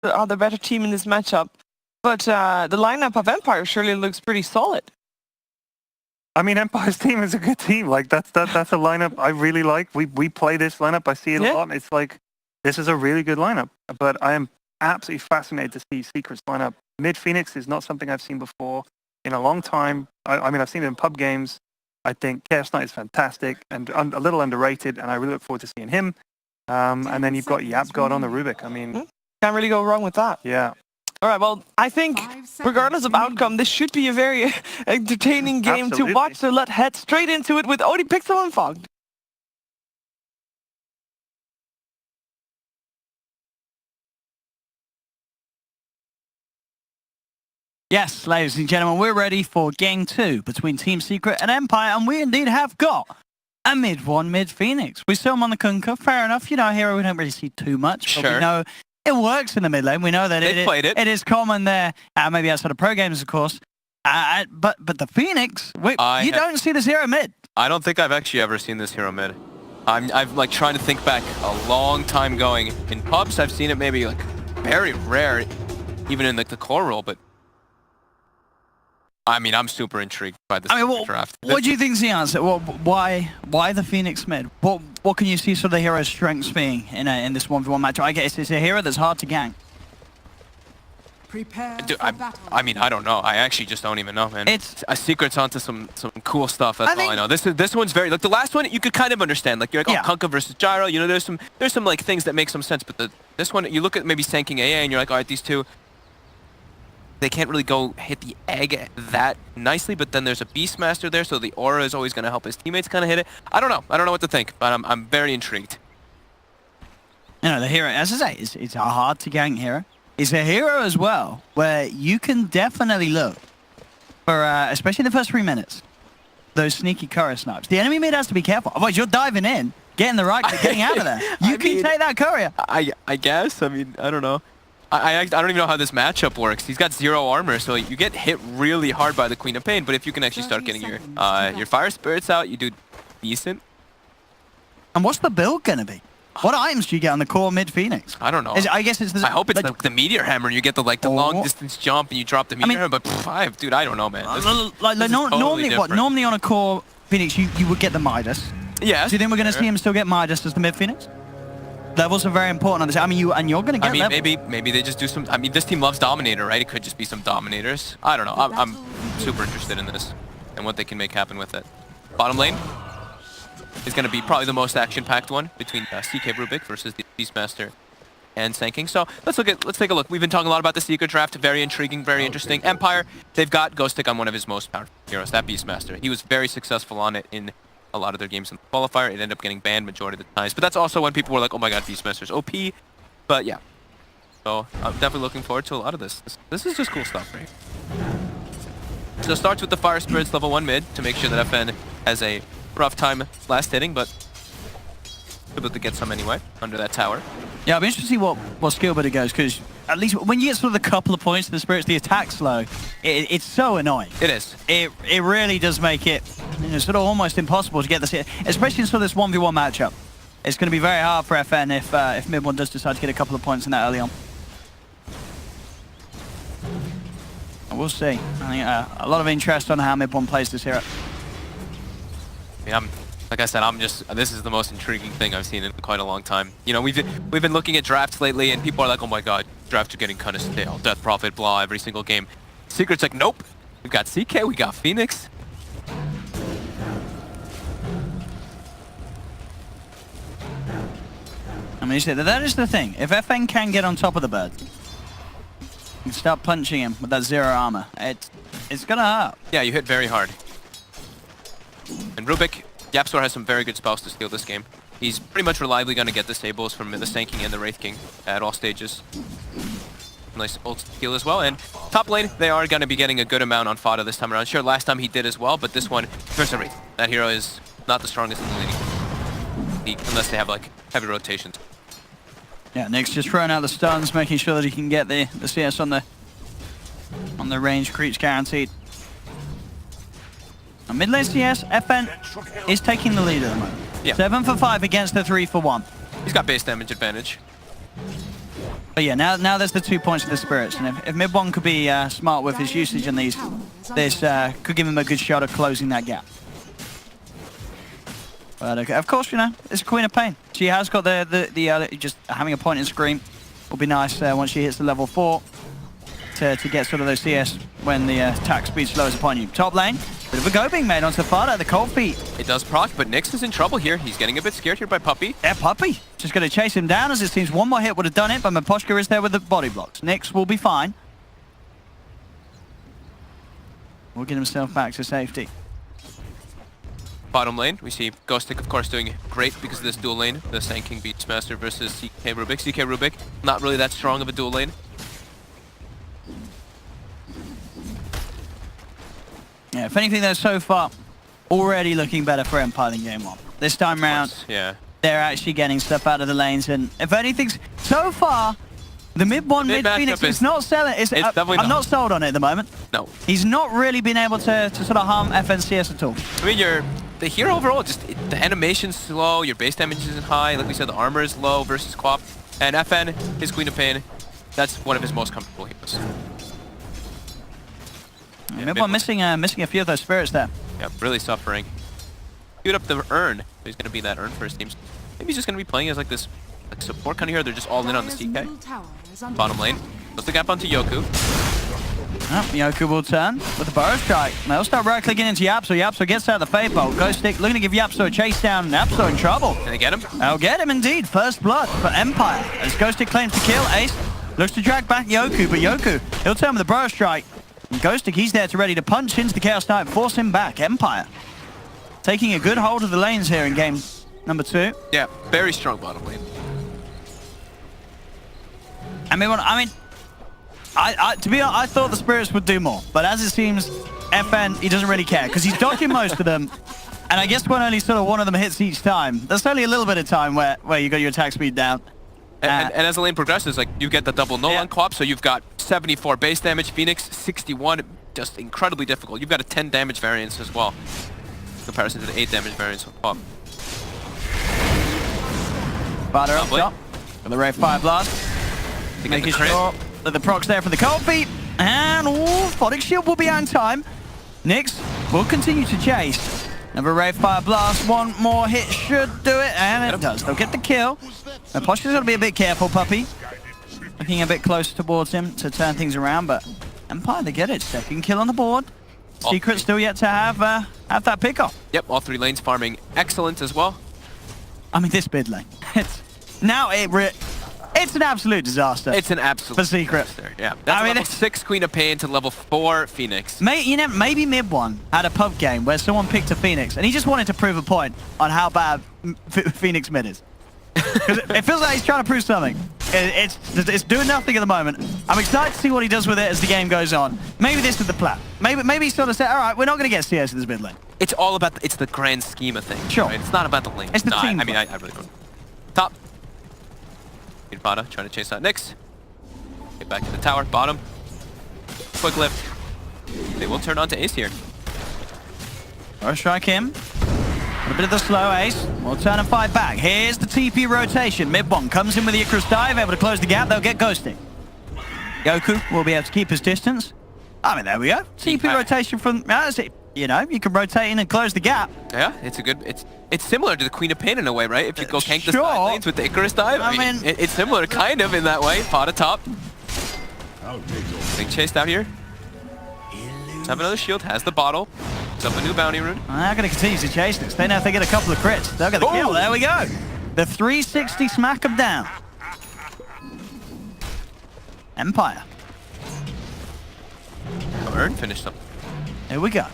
are the better team in this matchup. But the lineup of Empire surely looks pretty solid. I mean, Empire's team is a good team. Like that's a lineup I really like. We play this lineup. I see it a lot. And it's like this is a really good lineup. But I am absolutely fascinated to see Secret's lineup. Mid Phoenix is not something I've seen before in a long time. I mean, I've seen it in pub games. I think Chaos Knight is fantastic and a little underrated, and I really look forward to seeing him. And then you've got Yap God on the Rubik. I mean, can't really go wrong with that. Yeah. All right, well, I think regardless of outcome, this should be a very entertaining game to watch. So let's head straight into it with Odie Pixel and Fog. Yes, ladies and gentlemen, we're ready for Game 2 between Team Secret and Empire, and we indeed have got a mid-1 mid-Phoenix. We saw him on the Kunkka, fair enough. You know, Hero we don't really see too much, but we know it works in the mid lane. We know that it is common there, maybe outside of pro games, of course. But the Phoenix, you don't see this hero mid. I don't think I've actually ever seen this hero mid. I've like trying to think back a long time going. In pubs, I've seen it maybe like very rare, even in like the core role, but I mean, I'm super intrigued by this draft. What do you think is the answer? Well, why the Phoenix mid? What can you see sort of the hero's strengths being in this 1v1 match? I guess it's a hero that's hard to gank. Dude, I mean, I don't know. I actually just don't even know, man. It's a Secret's onto some cool stuff. That's all I know. This one's very like the last one. You could kind of understand. Like you're like, oh, Kunkka versus Gyro. You know, there's some like things that make some sense. But this one, you look at maybe Sanking AA, and you're like, all right, these two. They can't really go hit the egg that nicely, but then there's a Beastmaster there, so the aura is always going to help his teammates kind of hit it. I don't know. I don't know what to think, but I'm very intrigued. You know, the hero, as I say, it's a hard to gank hero. It's a hero as well, where you can definitely look for, especially the first 3 minutes, those sneaky courier snipes. The enemy mid has to be careful. Otherwise, you're diving in, getting the right, getting out of there. You can take that courier. I guess. I mean, I don't know. I don't even know how this matchup works. He's got 0 armor, so you get hit really hard by the Queen of Pain. But if you can actually start getting your Fire Spirits out, you do decent. And what's the build gonna be? What items do you get on the core mid Phoenix? I don't know. I guess it's. I hope it's the Meteor Hammer, and you get the long distance jump, and you drop the Meteor Hammer. But dude, I don't know, man. Normally on a core Phoenix, you would get the Midas. Yeah. Do you think we're gonna see him still get Midas as the mid Phoenix? Levels are very important on this. I mean, you're going to get levels. maybe they just do some... I mean, this team loves Dominator, right? It could just be some Dominators. I don't know. I'm super interested in this and what they can make happen with it. Bottom lane is going to be probably the most action-packed one between CK Rubik versus the Beastmaster and Sanking. So let's take a look. We've been talking a lot about the Secret Draft. Very intriguing, very interesting. Empire, they've got Ghost Stick on one of his most powerful heroes, that Beastmaster. He was very successful on it in a lot of their games in the qualifier. It ended up getting banned majority of the times. But that's also when people were like, oh my god, Beastmaster's OP. But yeah. So I'm definitely looking forward to a lot of this. This is just cool stuff, right? So it starts with the Fire Spirits level 1 mid to make sure that FN has a rough time last hitting, but able to get some anyway under that tower. Yeah, I'll be interested to see what skill bit it goes, because at least when you get sort of the couple of points to the Spirits, the attack slow, it's so annoying. It is. It really does make it sort of almost impossible to get this hit, especially in sort of this 1v1 matchup. It's going to be very hard for FN if mid-1 does decide to get a couple of points in that early on. And we'll see. I think a lot of interest on how mid-1 plays this hero. Yeah, like I said, this is the most intriguing thing I've seen in quite a long time. You know, we've been looking at drafts lately, and people are like, oh my god, drafts are getting kind of stale. Death Prophet, blah, every single game. Secret's like, nope. We've got CK, we got Phoenix. I mean, that is the thing. If FN can get on top of the bird, and start punching him with that 0 armor, it's gonna hurt. Yeah, you hit very hard. And Rubik, Yapstor has some very good spells to steal this game. He's pretty much reliably going to get the stables from the Sanking and the Wraith King at all stages. Nice ult steal as well. And top lane, they are going to be getting a good amount on Fada this time around. Sure, last time he did as well, but this one, first Wraith. That hero is not the strongest in the laning, unless they have like heavy rotations. Yeah, Nick's just throwing out the stuns, making sure that he can get the CS on the range. Creeps guaranteed. On mid lane CS, FN is taking the lead at the moment. Yeah. 7 for 5 against the 3 for 1. He's got base damage advantage. But yeah, now there's the 2 points of the spirits, and if mid one could be smart with his usage on these, this could give him a good shot at closing that gap. But of course, you know, it's Queen of Pain. She has got the just having a point in Scream will be nice once she hits the level 4 to get sort of those CS when the attack speed slows upon you. Top lane, bit of a go being made onto Fada, the cold feet. It does proc, but Nyx is in trouble here. He's getting a bit scared here by Puppey. Yeah, Puppey. Just going to chase him down as it seems one more hit would have done it, but Miposhka is there with the body blocks. Nyx will be fine. Will get himself back to safety. Bottom lane, we see Ghostic, of course, doing great because of this dual lane. The Sand King Beachmaster versus CK Rubik. CK Rubik, not really that strong of a dual lane. Yeah, if anything, though, so far, already looking better for Empire than Game 1. This time round, yeah, they're actually getting stuff out of the lanes, and if anything, so far, the mid Phoenix is not selling. I'm not sold on it at the moment. No. He's not really been able to sort of harm FNCS at all. I mean, the hero overall, just the animation's slow, your base damage isn't high, like we said, the armor is low versus Quap, and FN, his Queen of Pain, that's one of his most comfortable heroes. Yeah, mid-one missing a few of those spirits there. Yeah, really suffering. Queued up the urn. He's going to be that urn for his teams. Maybe he's just going to be playing as like this support kind of hero. They're just all in on the CK. Bottom lane. Puts the gap onto Yoku. Yoku will turn with the burrow strike. They'll start right-clicking into Yapso. Yapso gets out of the Fade Bolt. Ghost Stick looking to give Yapso a chase down. Yapso in trouble. Can they get him? They'll get him indeed. First blood for Empire. As Ghost Stick claims to kill, Ace looks to drag back Yoku, but Yoku, he'll turn with the burrow strike. And Ghost Stick, he's there to ready to punch into the Chaos Knight, force him back. Empire taking a good hold of the lanes here in game number 2. Yeah, very strong bottom lane. I mean, to be honest, I thought the spirits would do more, but as it seems, FN, he doesn't really care because he's dodging most of them. And I guess when only sort of one of them hits each time, there's only a little bit of time where you got your attack speed down. And as the lane progresses, like you get the double null on Quap, so you've got 74 base damage, Phoenix 61, just incredibly difficult. You've got a 10 damage variance as well, in comparison to the 8 damage variance on Quap. Batter up top with the Ray Fire Blast. Making sure that the proc's there for the cold feet. And Photic Shield will be on time. Nyx will continue to chase. Another Ray Fire Blast, one more hit should do it, and it does. They'll get the kill. Now Poshka's got to be a bit careful, Puppey. Looking a bit closer towards him to turn things around, but Empire, they get it. Second kill on the board. Secret still yet to have that pick-off. Yep, all 3 lanes farming excellent as well. I mean, this mid lane. It's an absolute disaster. It's an absolute for Secret. disaster. Yeah, that's level 6 Queen of Pain to level 4 Phoenix. Maybe mid one had a pub game where someone picked a Phoenix and he just wanted to prove a point on how bad Phoenix mid is. Because it feels like he's trying to prove something. It's doing nothing at the moment. I'm excited to see what he does with it as the game goes on. Maybe this is the plan. Maybe he sort of said, all right, we're not going to get CS in this mid lane. It's all about it's the grand scheme of things. Sure. Right? It's not about the lane. It's the team. I mean, I really don't. Top. Bada trying to chase out Nyx. Get back to the tower. Bottom. Quick lift. They will turn on to Ace here. Or strike him. A bit of the slow Ace. We'll turn and fight back. Here's the TP rotation. Mid one comes in with the Icarus dive, able to close the gap. They'll get ghosting. Goku will be able to keep his distance. I mean, there we go. TP rotation from, you know, you can rotate in and close the gap. Yeah, it's similar to the Queen of Pain in a way, right? If you go gank the side lanes with the Icarus dive, I mean, it's similar kind of in that way. Fada top. Being chased out here. Let's have another shield, has the bottle. It's up a new bounty rune. They're going to continue to chase this. They know if they get a couple of crits, they'll get the kill. There we go. The 360 smack them down. Empire. Urn finished them. Here we go.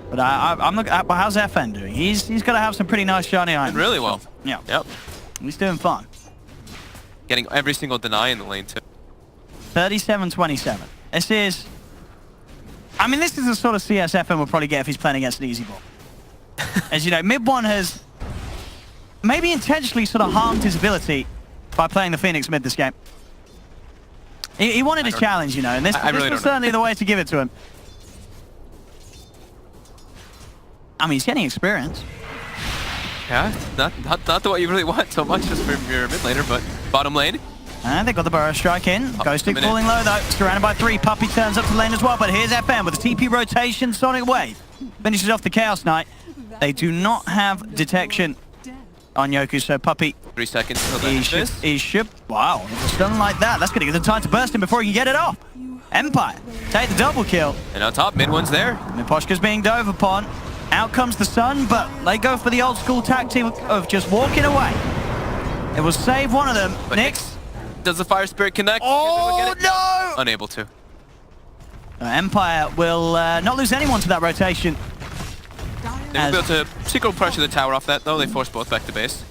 But I'm looking at, well, how's FN doing? He's got to have some pretty nice shiny items. Really well. Yeah. Yep. He's doing fine. Getting every single deny in the lane too. 37-27. This is... I mean, this is the sort of CS FN will probably get if he's playing against an easy ball. As you know, mid one has maybe intentionally sort of harmed his ability by playing the Phoenix mid this game. He wanted a challenge, you know, and this was certainly the way to give it to him. I mean, he's getting experience. Yeah, not the what you really want so much just from your mid laner, but bottom lane. And they got the burrow strike in. Ghostic falling low though, surrounded by 3. Puppey turns up to lane as well, but here's FM with the TP rotation, Sonic Wave. Finishes off the Chaos Knight. They do not have detection on Yoku, so Puppey... 3 seconds until he should... Wow, stun like that. That's going to give the time to burst him before he can get it off. Empire take the double kill. And on top, mid one's there. Miposhka's being dove upon. Out comes the sun, but they go for the old school tactic of just walking away. It will save one of them. But Nyx. Does the Fire Spirit connect? Oh, no! Unable to. Empire will not lose anyone to that rotation. They will be able to secret pressure the tower off that, though. They force both back to base.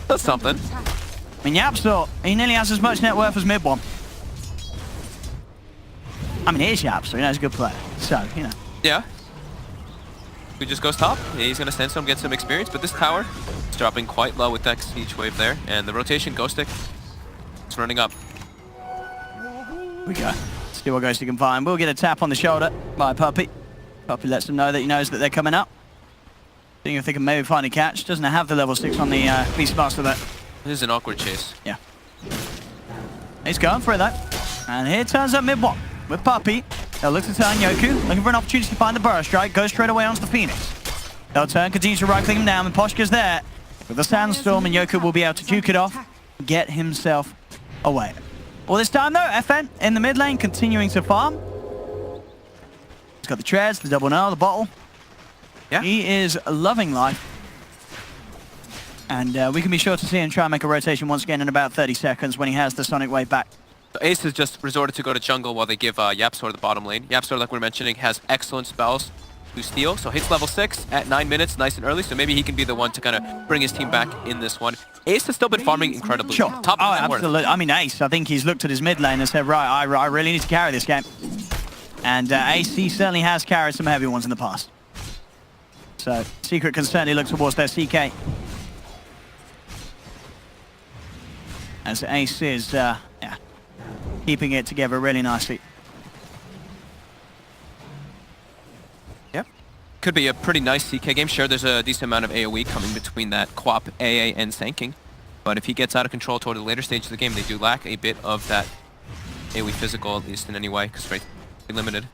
That's something. I mean, Yapsor, he nearly has as much net worth as mid one. I mean, it is Yapsor, you know, he's a good player. So, you know. Yeah. He just goes top. Yeah, he's going to Sandstorm, get some experience, but this tower is dropping quite low with that siege wave there. And the rotation, Ghostic, is running up. We go. See what Ghostic can find. We'll get a tap on the shoulder by Puppey. Puppey lets them know that he knows that they're coming up. Seeing if they can maybe find a catch. Doesn't have the level 6 on the Beastmaster there. This is an awkward chase. Yeah. He's going for it though. And here turns up mid one with Puppey. They'll look to turn Yoku, looking for an opportunity to find the burrow strike. Goes straight away onto the Phoenix. They'll turn, continue to right click him down, and Poshka's there with the Sandstorm, and Yoku will be able to duke it off, get himself away. All this time though, FN in the mid lane continuing to farm. He's got the treads, the double no, the bottle. Yeah. He is loving life. And we can be sure to see him try and make a rotation once again in about 30 seconds when he has the Sonic Wave back. So Ace has just resorted to go to jungle while they give Yapsor the bottom lane. Yapsor, like we were mentioning, has excellent spells to steal. So hits level 6 at 9 minutes, nice and early. So maybe he can be the one to kind of bring his team back in this one. Ace has still been farming incredibly well. Top of net worth. Absolutely. I mean, Ace, I think he's looked at his mid lane and said, right, I really need to carry this game. And Ace, he certainly has carried some heavy ones in the past. So Secret can certainly look towards their CK. As Ace is, yeah, keeping it together really nicely. Yep. Could be a pretty nice CK game. Sure, there's a decent amount of AoE coming between that Quap, AA, and Sanking. But if he gets out of control toward the later stage of the game, they do lack a bit of that AoE physical, at least in any way, because they're limited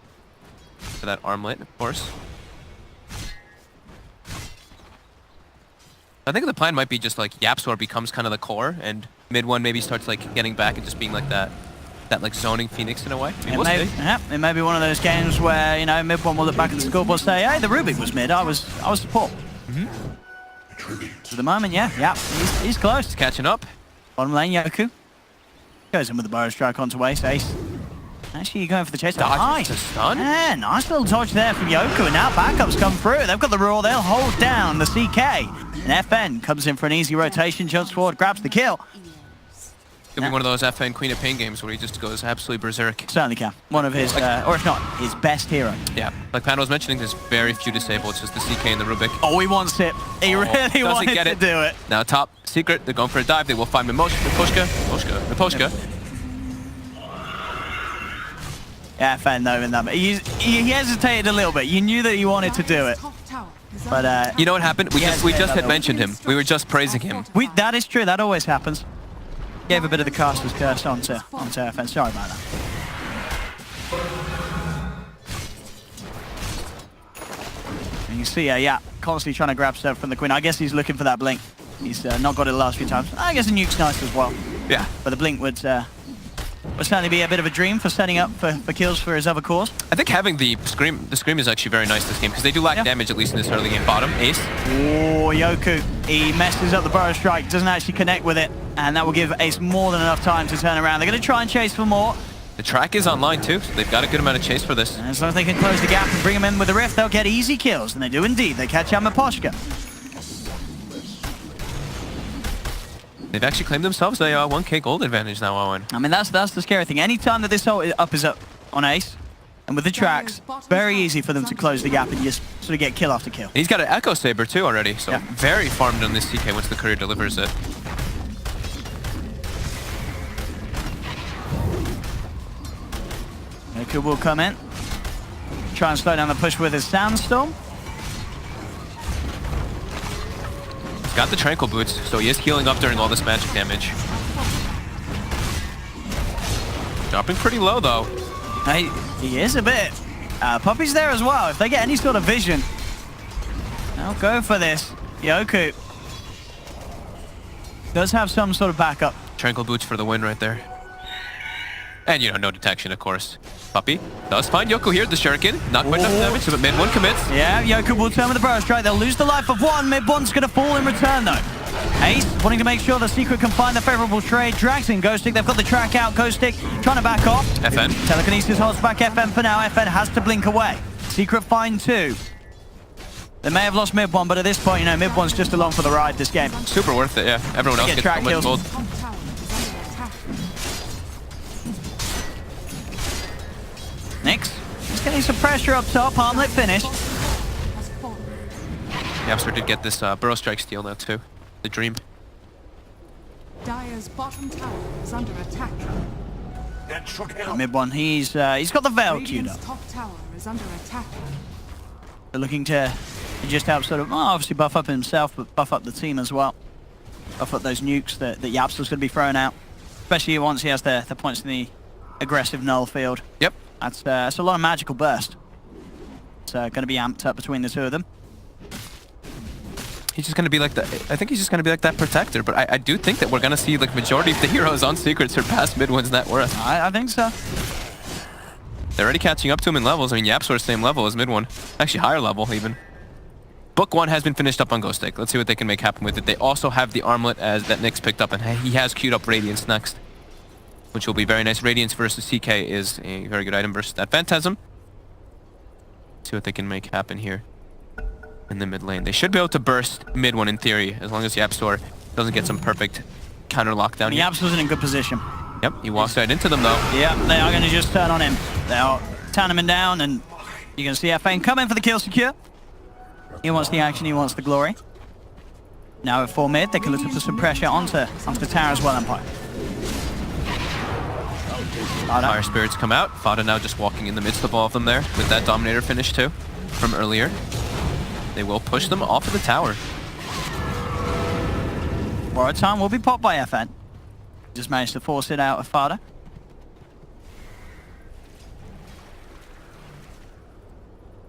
for that armlet, of course. I think the plan might be just like Yapsor becomes kind of the core, and mid one maybe starts like getting back and just being like that like zoning Phoenix in a way. I mean, it may be one of those games where, you know, mid one will look back at the scoreboard and say, hey, the Rubik was mid, I was support. For the moment, yeah, he's close. He's catching up. Bottom lane, Yoku goes in with the burrow strike onto Ace. Ace actually going for the chase. Nice. Stun. Yeah, nice little dodge there from Yoku, and now backups come through. They've got the roar, they'll hold down the CK. And FN comes in for an easy rotation, jumps forward, grabs the kill. Could be one of those FN Queen of Pain games where he just goes absolutely berserk. Certainly can. One of his, or if not, his best hero. Yeah, like Panda was mentioning, there's very few disabled. It's just the CK and the Rubik. Oh, he wants it. He really wanted to do it. Now top, Secret, they're going for a dive. They will find Miposhka. Yeah, FN though in that. He hesitated a little bit. You knew that he wanted to do it. But you know what happened? We just had mentioned him. We were just praising him. That is true. That always happens. Gave a bit of the caster's curse onto FN. Sorry about that. And you see, yeah, constantly trying to grab stuff from the Queen. I guess he's looking for that blink. He's not got it the last few times. I guess a nuke's nice as well. Yeah. But the blink would certainly be a bit of a dream for setting up for kills for his other cores. I think having the scream is actually very nice this game because they do lack damage, at least in this early game. Bottom, Ace. Oh, Yoku, he messes up the burrow strike, doesn't actually connect with it, and that will give Ace more than enough time to turn around. They're going to try and chase for more. The track is online too, so they've got a good amount of chase for this. And as long as they can close the gap and bring him in with the rift, they'll get easy kills, and they do indeed. They catch out Miposhka. They've actually claimed themselves a 1k gold advantage now, Owen. I mean, that's the scary thing. Anytime that this ult is up on Ace, and with the tracks, very easy for them to close the gap and just sort of get kill after kill. He's got an Echo Saber too already, so very farmed on this CK once the courier delivers it. Yoku will come in, try and slow down the push with his Sandstorm. got the Tranquil Boots, so he is healing up during all this magic damage. Dropping pretty low, though. He is a bit. Puppy's there as well. If they get any sort of vision, they'll go for this. Yoku does have some sort of backup. Tranquil Boots for the win right there. And, you know, no detection, of course. Puppy does find Yoku here. The Shuriken. Not quite enough damage, so mid one commits. Yeah, Yoku will turn with the burst strike. They'll lose the life of one. Mid one's going to fall in return, though. Ace wanting to make sure the Secret can find the favorable trade. Drags in Ghost Stick. They've got the track out. Ghost Stick trying to back off. FN. Telekinesis holds back FN for now. FN has to blink away. Secret find 2. They may have lost mid one, but at this point, you know, mid one's just along for the ride this game. Super worth it, yeah. Everyone else gets so much gold. Nyx, he's getting some pressure up top. Armlet finish. Yapster did get this Burrow Strike steal now too. The Dream. Dire's bottom tower is under attack. Mid one, he's got the Veil queued up. Radiant's top tower is under attack. They're looking to just help sort of, obviously buff up himself, but buff up the team as well. Buff up those nukes that Yapster's going to be throwing out. Especially once he has the points in the aggressive null field. Yep. That's a lot of magical burst. It's going to be amped up between the two of them. He's just going to be like I think he's just going to be like that protector, but I do think that we're going to see like majority of the heroes on Secret surpass mid one's net worth. I think so. They're already catching up to him in levels. I mean, Yap's same level as mid one. Actually, higher level even. Book 1 has been finished up on Ghost Stick. Let's see what they can make happen with it. They also have the armlet as that Nyx picked up, and he has queued up Radiance next, which will be very nice. Radiance versus CK is a very good item versus that Phantasm. See what they can make happen here in the mid lane. They should be able to burst mid one in theory, as long as Yapstor doesn't get some perfect counter lockdown here. Yapstor's in a good position. Yep, he walks right into them though. Yeah, they are going to just turn on him. They'll turn him down, and you can see FN come in for the kill secure. He wants the action, he wants the glory. Now at 4 mid, they can look to put some pressure onto the tower as well, Empire. Fire Spirits come out. Fada now just walking in the midst of all of them there with that Dominator finish too from earlier. They will push them off of the tower. Borrowed time will be popped by FN. Just managed to force it out of Fada.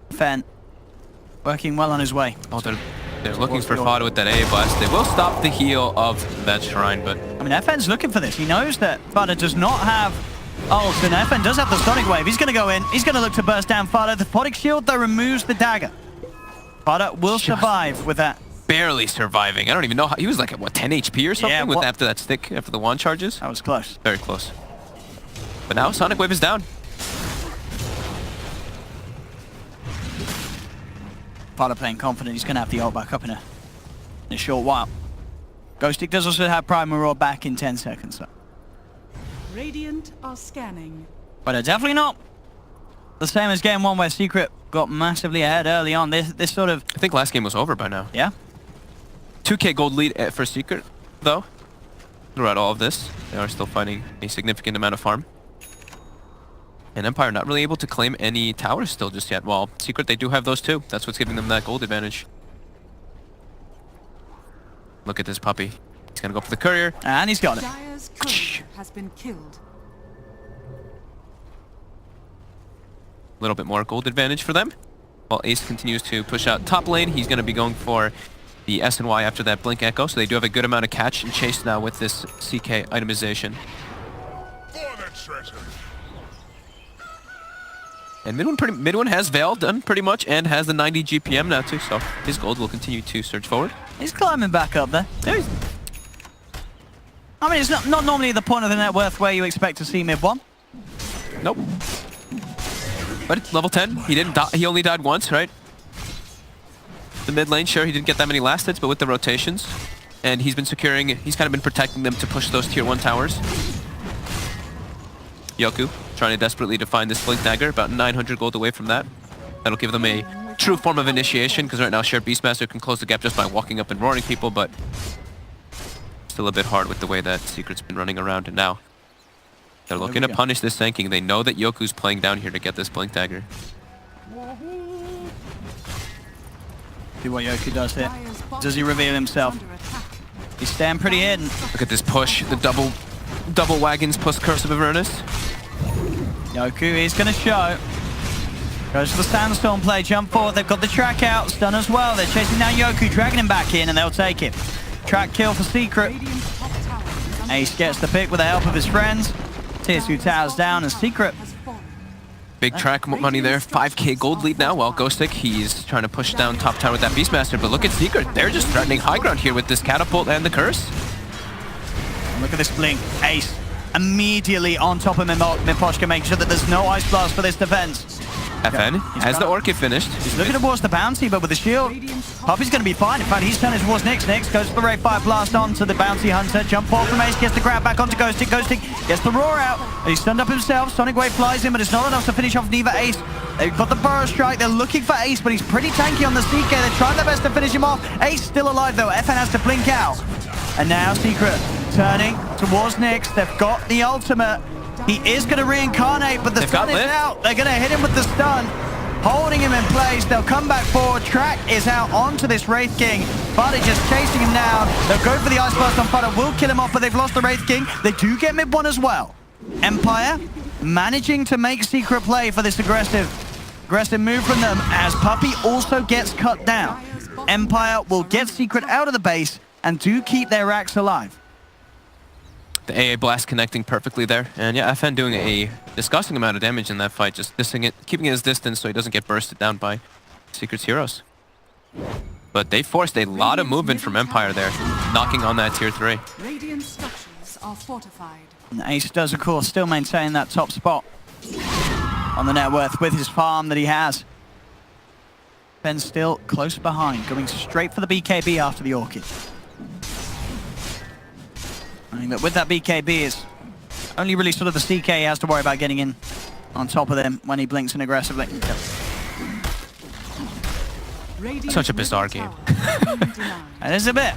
FN working well on his way. Oh, they're looking for Fada with that A blast. They will stop the heal of that shrine, but I mean, FN's looking for this. He knows that Fada does not have ult, and FN does have the Sonic Wave. He's going to go in. He's going to look to burst down Fada. The Photic Shield, though, removes the dagger. Fada will survive with that. Barely surviving. I don't even know how. He was like at, what, 10 HP or something with after that stick, after the wand charges? That was close. Very close. But now Sonic Wave is down. Fada playing confident. He's going to have the ult back up in a short while. Ghost Stick does also have Primal Roar back in 10 seconds, though. Radiant are scanning. But definitely not the same as game 1 where Secret got massively ahead early on. This sort of... I think last game was over by now. Yeah. 2k gold lead for Secret, though. Throughout all of this, they are still finding a significant amount of farm. And Empire not really able to claim any towers still just yet. Well, Secret, they do have those too. That's what's giving them that gold advantage. Look at this puppy. He's gonna go for the courier. And he's got it. Dire's courier has been killed. A little bit more gold advantage for them. While Ace continues to push out top lane, he's going to be going for the S and Y after that Blink Echo. So they do have a good amount of catch and chase now with this CK itemization. And mid one has Veil done pretty much and has the 90 GPM now too. So his gold will continue to surge forward. He's climbing back up there. I mean, it's not normally the point of the net worth where you expect to see mid one. Nope. But it's level 10. He didn't die. He only died once, right? The mid lane, sure, he didn't get that many last hits, but with the rotations. And he's been securing, he's kind of been protecting them to push those tier 1 towers. Yoku trying to desperately to find this Blink Dagger, about 900 gold away from that. That'll give them a true form of initiation, because right now Shared Beastmaster can close the gap just by walking up and roaring people, but still a bit hard with the way that Secret's been running around. And now they're looking to punish this Sanking. They know that Yoku's playing down here to get this Blink Dagger. See what Yoku does here. Does he reveal himself? He's staying pretty hidden. Look at this push. The double wagons plus Curse of Avernus. Yoku is going to show. Goes for the Sandstorm play, jump forward. They've got the track out, stun as well. They're chasing down Yoku, dragging him back in, and they'll take it. Track kill for Secret. Ace gets the pick with the help of his friends. Tier 2 towers down, and Secret. Big track money there. 5k gold lead now, while Ghostic, he's trying to push down top tower with that Beastmaster. But look at Secret. They're just threatening high ground here with this Catapult and the Curse. And look at this blink. Ace immediately on top of Miposhka, making sure that there's no Ice Blast for this defense. FN has the Orchid finished. He's looking towards the bounty, but with the shield, Puppy's going to be fine. In fact, he's turning towards Nyx. Nyx goes for the Ray Fire Blast onto the Bounty Hunter. Jump forward from Ace, gets the grab back onto Ghostic. Ghostic gets the Roar out. He's stunned up himself. Sonic Wave flies in, but it's not enough to finish off neither Ace. They've got the Burrow Strike. They're looking for Ace, but he's pretty tanky on the CK. They're trying their best to finish him off. Ace still alive, though. FN has to blink out. And now Secret turning towards Nyx. They've got the ultimate. He is going to reincarnate, but the stun is out. They're going to hit him with the stun. Holding him in place, they'll come back forward. Track is out onto this Wraith King. Fada just chasing him down. They'll go for the Ice Blast on Fada, will kill him off, but they've lost the Wraith King. They do get mid one as well. Empire managing to make Secret play for this aggressive move from them as Puppy also gets cut down. Empire will get Secret out of the base and do keep their racks alive. The AA Blast connecting perfectly there. And yeah, FN doing a disgusting amount of damage in that fight, just keeping his distance so he doesn't get bursted down by Secret's heroes. But they forced a lot of movement from Empire there, knocking on that tier 3. Radiant structures are fortified. And Ace does, of course, still maintain that top spot on the net worth with his farm that he has. Ben's still close behind, going straight for the BKB after the Orchid. I think that with that BKB, it's only really sort of the CK he has to worry about getting in on top of them when he blinks in aggressively. Such a bizarre game. It is a bit.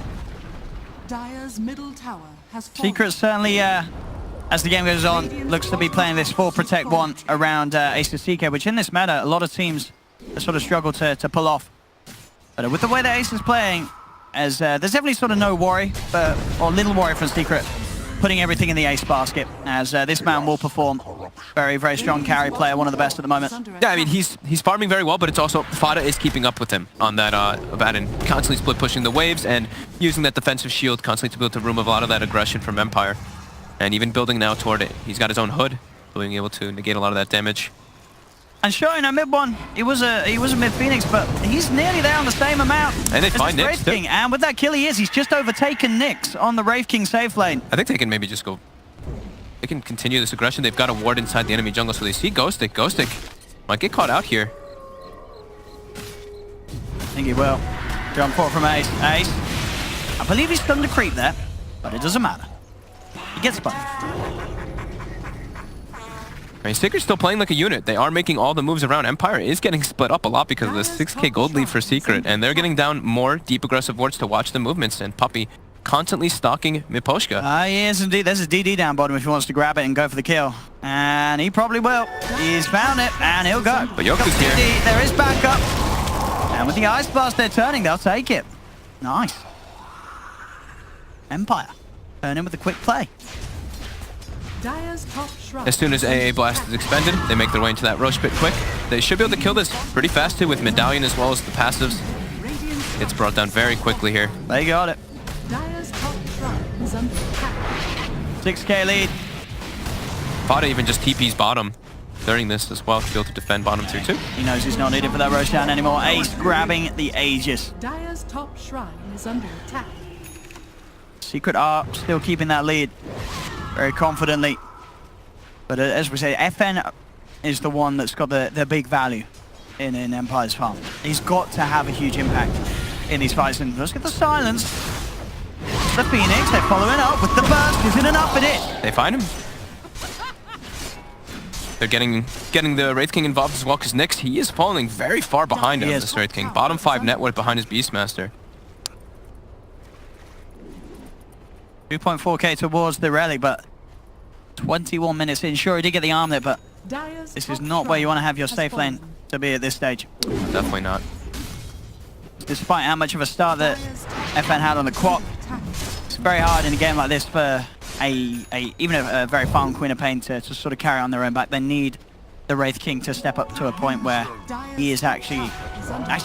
Dire's middle tower has Secret certainly, as the game goes on, looks to be playing this 4 Protect 1 around Ace CK, which in this meta, a lot of teams sort of struggle to pull off. But with the way that Ace is playing, as there's definitely sort of no worry, or little worry from Secret, putting everything in the Ace basket, as this man will perform. Very, very strong carry player, one of the best at the moment. Yeah, I mean, he's farming very well, but it's also Fada is keeping up with him on that Abaddon, constantly split pushing the waves and using that defensive shield constantly to be able to room a lot of that aggression from Empire. And even building now toward it. He's got his own hood, being able to negate a lot of that damage. And showing a mid one, he was a mid Phoenix, but he's nearly there on the same amount. And they find Nyx too. And with that kill he's just overtaken Nyx on the Wraith King safe lane. I think they can maybe just go, they can continue this aggression. They've got a ward inside the enemy jungle, so they see Ghostic. Ghostic might get caught out here. I think he will. Jump forward from Ace. Ace, I believe he's stunned to creep there, but it doesn't matter. He gets spun. I mean, Secret's still playing like a unit. They are making all the moves around. Empire is getting split up a lot because of the 6k gold lead for Secret, and they're getting down more deep aggressive wards to watch the movements, and Puppy constantly stalking Miposhka. He is indeed. There's a DD down bottom if he wants to grab it and go for the kill. And he probably will. He's found it, and he'll go. But Yoku's here. There is backup. And with the Ice Blast they're turning, they'll take it. Nice. Empire. Turn in with a quick play. Dire's top shrine. As soon as AA Blast is expended, they make their way into that Roche pit quick. They should be able to kill this pretty fast too with Medallion as well as the passives. It's brought down very quickly here. They got it. Dire's top shrine is under attack. 6k lead. Fada even just TP's bottom during this as well to be able to defend bottom tier 2. He knows he's not needed for that Roche down anymore. Ace grabbing the Aegis. Dire's top shrine is under attack. Secret are still keeping that lead very confidently. But as we say, FN is the one that's got the big value in Empire's farm. He's got to have a huge impact in these fights. And let's get the silence. The Phoenix, they're following up with the burst. Isn't enough for it. They find him. They're getting the Wraith King involved as well, because Nyx, he is falling very far behind him, this Wraith King. Bottom 5 net worth behind his Beastmaster. 2.4k towards the relic, but 21 minutes in. Sure, he did get the arm there, but this is not where you want to have your safe lane to be at this stage. Definitely not. Despite how much of a start that FN had on the quad, it's very hard in a game like this for even a very farm Queen of Pain to sort of carry on their own back. They need the Wraith King to step up to a point where he is actually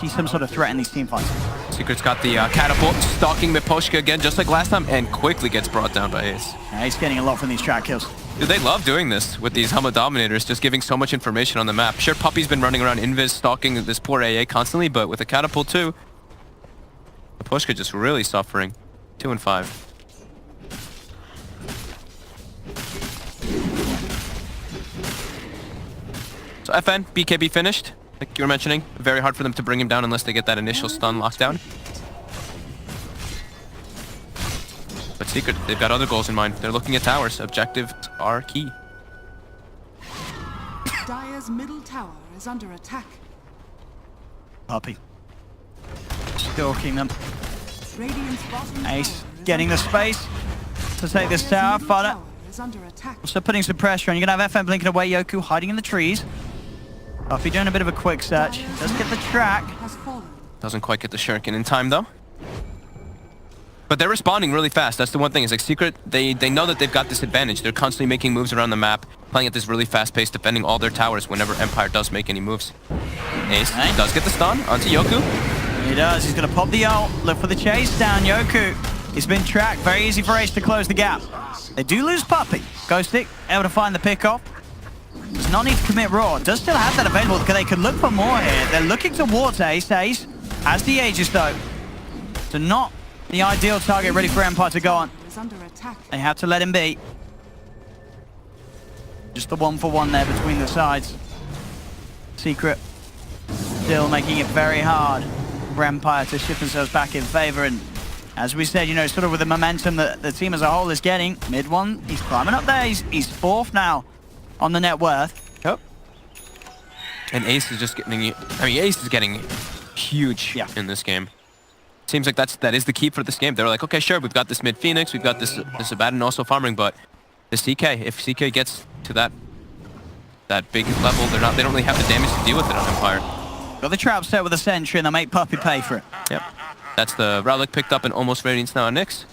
some sort of threat in these team fights. Secret's got the catapult, stalking Miposhka again, just like last time, and quickly gets brought down by Ace. Yeah, he's getting a lot from these track kills. Dude, they love doing this with these Humma Dominators, just giving so much information on the map. Sure, Puppy's been running around invis, stalking this poor AA constantly, but with a catapult too, Miposhka just really suffering. 2 and 5. So FN, BKB finished, like you were mentioning. Very hard for them to bring him down unless they get that initial stun lockdown. But Secret, they've got other goals in mind. They're looking at towers. Objectives are key. Dire's middle tower is under attack. Puppy. Stalking them. Radiant's bottom Ace tower is getting the under space to take this Dire's tower. middle But tower is under attack. also putting some pressure on. You're going to have FN blinking away. Yoku hiding in the trees. Puppy doing a bit of a quick search. Does get the track. Has fallen. Doesn't quite get the shuriken in time though. But they're responding really fast. That's the one thing. It's like Secret, they know that they've got this advantage. They're constantly making moves around the map, playing at this really fast pace, defending all their towers whenever Empire does make any moves. Ace does get the stun onto Yoku. He does. He's going to pop the ult. Look for the chase down. Yoku. He's been tracked. Very easy for Ace to close the gap. They do lose Puppy. Ghostic able to find the pick-off. Does not need to commit Raw. Does still have that available because they could look for more here. They're looking towards Ace. Ace has the Aegis though. So not the ideal target ready for Empire to go on. Is under attack. They have to let him be. Just the 1-for-1 there between the sides. Secret still making it very hard for Empire to shift themselves back in favor. And as we said, you know, sort of with the momentum that the team as a whole is getting, mid one, he's climbing up there. He's fourth now on the net worth. Yep. And Ace is just getting, I mean, Ace is getting huge in this game. Seems like that is the key for this game. They're like, okay, sure, we've got this mid Phoenix, we've got this Abaddon also farming, but the CK, if CK gets to that big level, they don't really have the damage to deal with it on Empire. Got the trap set with a sentry and they'll make Puppy pay for it. Yep. That's the relic picked up and almost Radiance now on Nyx.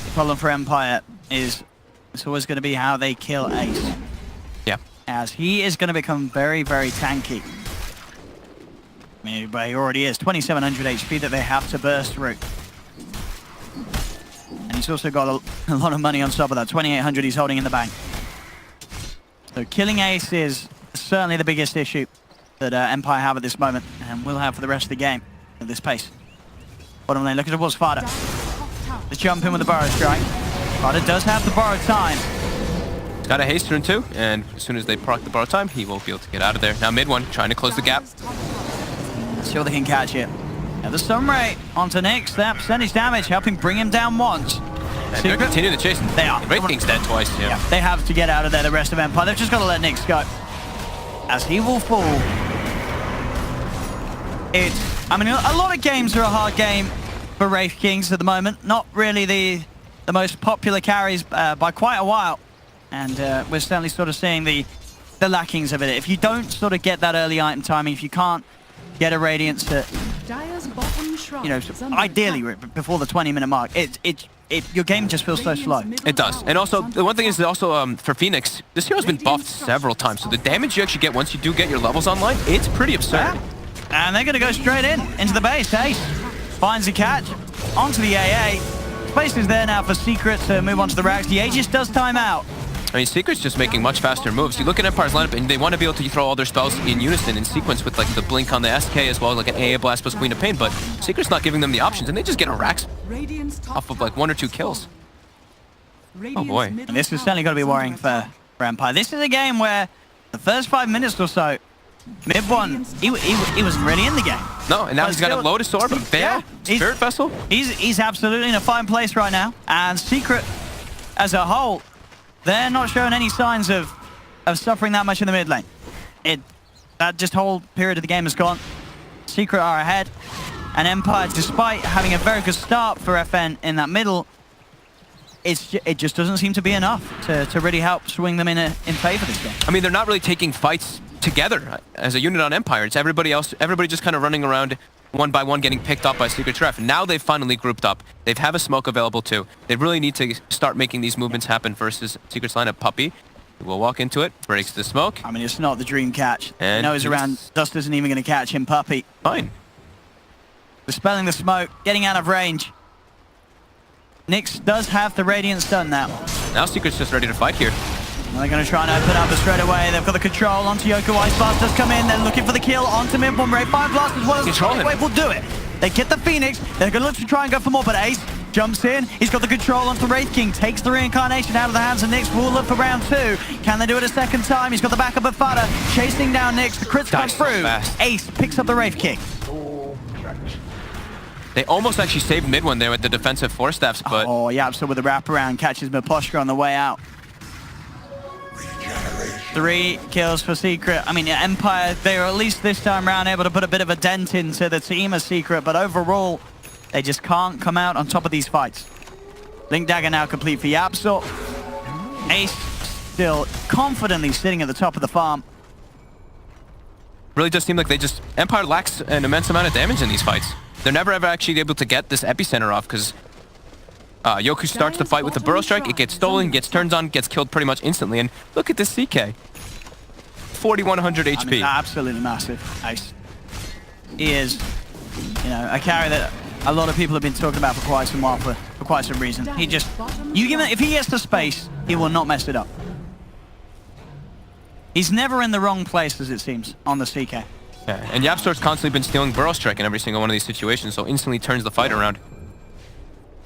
The problem for Empire is it's always going to be how they kill Ace. Yeah. As he is going to become very, very tanky. I mean, but he already is. 2700 HP that they have to burst through. And he's also got a lot of money on top of that. 2800 he's holding in the bank. So killing Ace is certainly the biggest issue that Empire have at this moment. And will have for the rest of the game at this pace. Bottom lane, looking towards Fada. The jump in with the Burrow Strike. Fada does have the borrowed time. He's got a haste turn too, and as soon as they proc the borrowed time, he won't be able to get out of there. Now mid one, trying to close the gap. Let's see what they can catch it. Now the stun ray onto Nyx. That percentage damage helping bring him down once. And they'll continue the chase. They are. The Wraith King's dead twice. Yeah. They have to get out of there, the rest of Empire. They've just got to let Nyx go. As he will fall. I mean, a lot of games are a hard game for Wraith Kings at the moment. Not really the most popular carries by quite a while. And we're certainly sort of seeing the lackings of it. If you don't sort of get that early item timing, if you can't get a Radiance that, you know, ideally before the 20-minute mark, your game just feels so slow. It does. And also, the one thing is also for Phoenix, this hero's been buffed several times, so the damage you actually get once you do get your levels online, it's pretty absurd. Yeah. And they're going to go straight into the base. Ace finds the catch onto the AA. Space is there now for Secret to move on to the racks. The Aegis does time out. I mean, Secret's just making much faster moves. You look at Empire's lineup, and they want to be able to throw all their spells in unison, in sequence, with like the blink on the SK as well as like an AA blast plus Queen of Pain, but Secret's not giving them the options, and they just get a racks off of like 1 or 2 kills. Oh boy. And this is certainly going to be worrying for Empire. This is a game where the first 5 minutes or so, mid one, he wasn't really in the game. No, and now he's got a Lotus Orb, a Veil, Spirit Vessel. He's absolutely in a fine place right now. And Secret, as a whole, they're not showing any signs of suffering that much in the mid lane. That just whole period of the game is gone. Secret are ahead. And Empire, despite having a very good start for FN in that middle, it just doesn't seem to be enough to really help swing them in favor this game. I mean, they're not really taking fights together as a unit on Empire. It's everybody just kind of running around one by one, getting picked up by Secret's ref. Now they've finally grouped up. They have a smoke available too. They really need to start making these movements happen versus Secret's lineup. Puppy will walk into it, breaks the smoke. I mean, it's not the dream catch. And knows around. Dust isn't even going to catch him. Puppy fine. dispelling the smoke, getting out of range. Nyx does have the Radiant stun now. Now Secret's just ready to fight here. And they're going to try and open up straight away. They've got the control onto Yoku. Ice Blast does come in. They're looking for the kill onto Mid-One. Ray Fire Blast as well as the Control him. Wave will do it. They get the Phoenix. They're going to look to try and go for more, but Ace jumps in. He's got the control onto Wraith King. Takes the reincarnation out of the hands of Nyx. Will look for round 2. Can they do it a second time? He's got the backup of Fada. Chasing down Nyx. The crits come so through. fast. Ace picks up the Wraith King. They almost actually saved Mid-One there with the defensive Force Staffs, but... Oh, yeah, so with the wraparound, catches Mipostra on the way out. 3 kills for Secret. I mean, Empire, they are at least this time around able to put a bit of a dent into the team of Secret, but overall, they just can't come out on top of these fights. Link Dagger now complete for Yapsor. Ace still confidently sitting at the top of the farm. Really does seem like Empire lacks an immense amount of damage in these fights. They're never ever actually able to get this epicenter off because Yoku starts the fight with the Burrow Strike, it gets stolen, gets turns on, gets killed pretty much instantly, and look at this CK. 4,100 HP. I mean, absolutely massive, Ace. He is, you know, a carry that a lot of people have been talking about for quite some while, for quite some reason. He just, you give him, if he gets the space, he will not mess it up. He's never in the wrong place, as it seems, on the CK. Yeah, and Yapstor's constantly been stealing Burrow Strike in every single one of these situations, so instantly turns the fight around.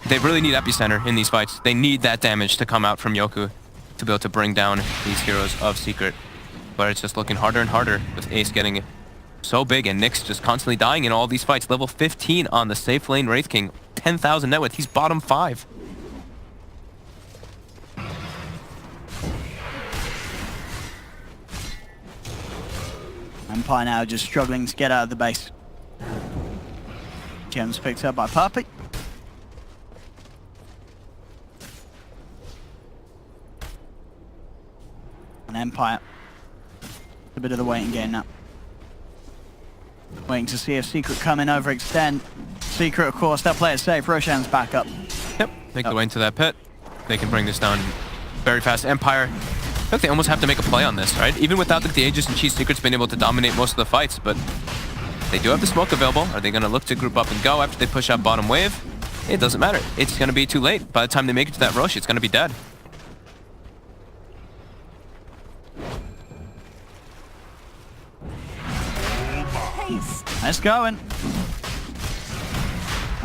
They really need epicenter in these fights. They need that damage to come out from Yoku to be able to bring down these heroes of Secret. But it's just looking harder and harder with Ace getting so big and Nyx just constantly dying in all these fights. Level 15 on the safe lane Wraith King. 10,000 net worth. He's bottom 5. Empire now just struggling to get out of the base. Gems picked up by Puppy. And Empire. A bit of the waiting game now. Waiting to see if Secret come in overextend. Secret, of course, they'll play it safe. Roshan's back up. Yep, make the way into that pit. They can bring this down very fast. Empire, I think they almost have to make a play on this, right? Even without the Aegis and Cheese, Secret's been able to dominate most of the fights, but they do have the smoke available. Are they going to look to group up and go after they push out bottom wave? It doesn't matter. It's going to be too late. By the time they make it to that Rosh, it's going to be dead. Let's go. And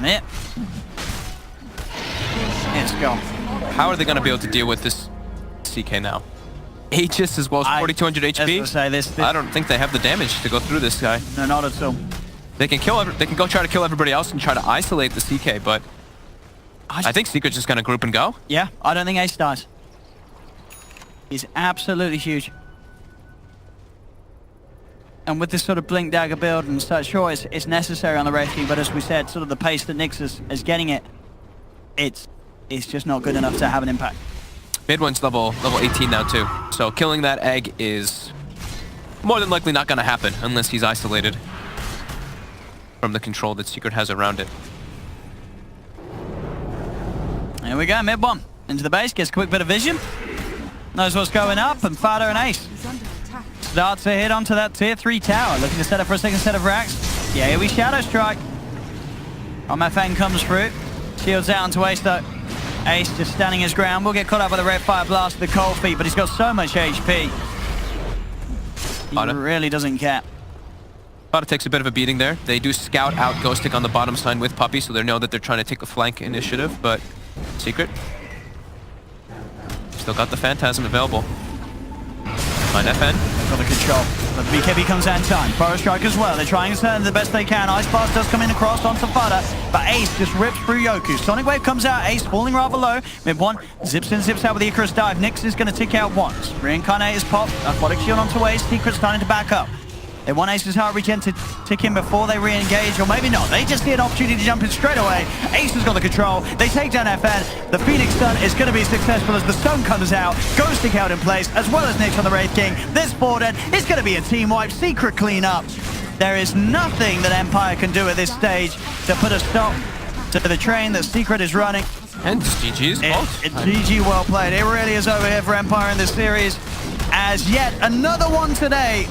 it. It's gone. How are they going to be able to deal with this CK now? Aegis as well as 4,200 HP. This, I don't think they have the damage to go through this guy. No, not at all. They can kill. They can go try to kill everybody else and try to isolate the CK, but I think Secret's just going to group and go. Yeah, I don't think Ace dies. He's absolutely huge. And with this sort of Blink Dagger build and such, sure, it's necessary on the Wraith King, but as we said, sort of the pace that Nyx is getting it, it's just not good enough to have an impact. Mid-One's level 18 now too, so killing that egg is more than likely not going to happen unless he's isolated from the control that Secret has around it. Here we go, Mid-One into the base, gets a quick bit of vision, knows what's going up, and Fada and Ace starts to hit onto that tier 3 tower, looking to set up for a second set of racks. Yeah, here we Shadow Strike. MFN comes through, shields out onto Ace though. Ace just standing his ground, will get caught up by the Red Fire Blast with the Cold Feet, but he's got so much HP. He really doesn't care. Fada takes a bit of a beating there. They do scout out Ghostic on the bottom side with Puppy, so they know that they're trying to take the flank initiative, but Secret still got the Phantasm available. Find FN. They've got the control. But the BKB comes out in time. Burrow Strike as well. They're trying to turn the best they can. Ice Blast does come in across onto Fada, but Ace just rips through Yoku. Sonic Wave comes out. Ace falling rather low. Mid-One zips in, zips out with the Icarus dive. Nyx is going to tick out once. Reincarnate is popped. Aquatic Shield onto Ace. Secret starting to back up. They want Ace's heart regen to tick in before they re-engage, or maybe not. They just see an opportunity to jump in straight away. Ace has got the control. They take down FN. The Phoenix stun is going to be successful as the stone comes out. Ghosting out in place, as well as Nick on the Wraith King. This board end is going to be a team wipe. Secret cleanup. There is nothing that Empire can do at this stage to put a stop to the train that Secret is running. And just GG's fault. GG, well played. It really is over here for Empire in this series. As yet another one today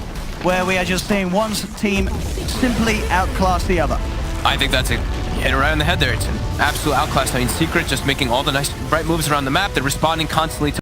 where we are just seeing one team simply outclass the other. I think that's it. Hit it right on the head there. It's an absolute outclass. I mean, Secret just making all the nice bright moves around the map. They're responding constantly to